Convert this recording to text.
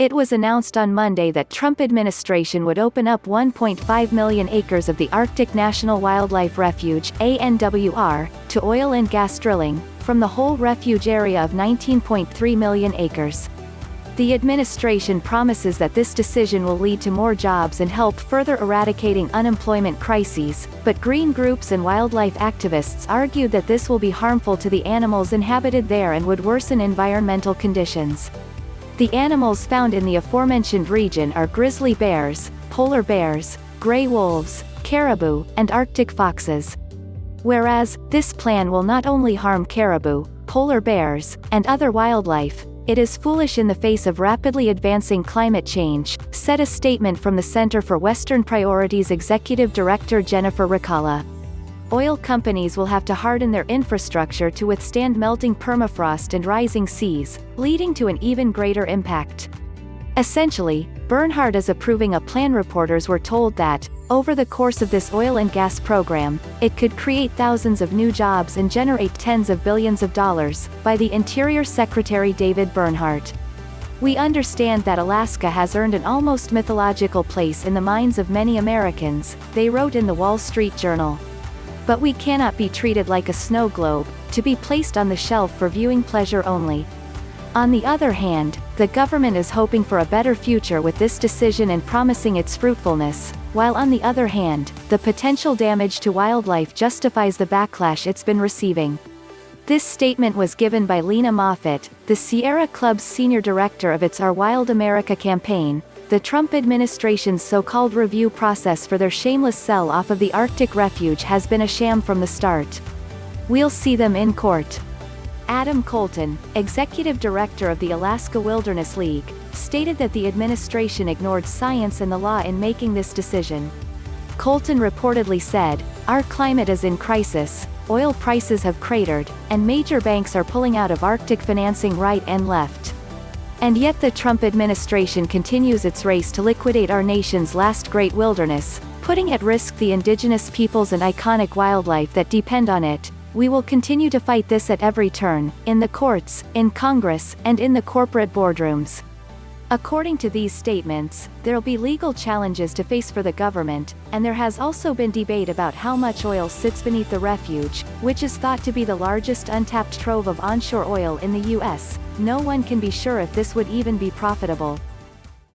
It was announced on Monday that Trump administration would open up 1.5 million acres of the Arctic National Wildlife Refuge (ANWR) to oil and gas drilling, from the whole refuge area of 19.3 million acres. The administration promises that this decision will lead to more jobs and help further eradicating unemployment crises, but green groups and wildlife activists argued that this will be harmful to the animals inhabited there and would worsen environmental conditions. The animals found in the aforementioned region are grizzly bears, polar bears, gray wolves, caribou, and Arctic foxes. Whereas, this plan will not only harm caribou, polar bears, and other wildlife, it is foolish in the face of rapidly advancing climate change, said a statement from the Center for Western Priorities Executive Director Jennifer Rokala. Oil companies will have to harden their infrastructure to withstand melting permafrost and rising seas, leading to an even greater impact. Essentially, Bernhardt is approving a plan. Reporters were told that, over the course of this oil and gas program, it could create thousands of new jobs and generate tens of billions of dollars, by the Interior Secretary David Bernhardt. We understand that Alaska has earned an almost mythological place in the minds of many Americans, they wrote in the Wall Street Journal. But we cannot be treated like a snow globe, to be placed on the shelf for viewing pleasure only. On the other hand, the government is hoping for a better future with this decision and promising its fruitfulness, while on the other hand, the potential damage to wildlife justifies the backlash it's been receiving. This statement was given by Lena Moffitt, the Sierra Club's senior director of its Our Wild America campaign. The Trump administration's so-called review process for their shameless sell-off of the Arctic Refuge has been a sham from the start. We'll see them in court. Adam Kolton, executive director of the Alaska Wilderness League, stated that the administration ignored science and the law in making this decision. Kolton reportedly said, "Our climate is in crisis, oil prices have cratered, and major banks are pulling out of Arctic financing right and left. And yet the Trump administration continues its race to liquidate our nation's last great wilderness, putting at risk the indigenous peoples and iconic wildlife that depend on it. We will continue to fight this at every turn, in the courts, in Congress, and in the corporate boardrooms." According to these statements, there'll be legal challenges to face for the government, and there has also been debate about how much oil sits beneath the refuge, which is thought to be the largest untapped trove of onshore oil in the U.S. No one can be sure if this would even be profitable.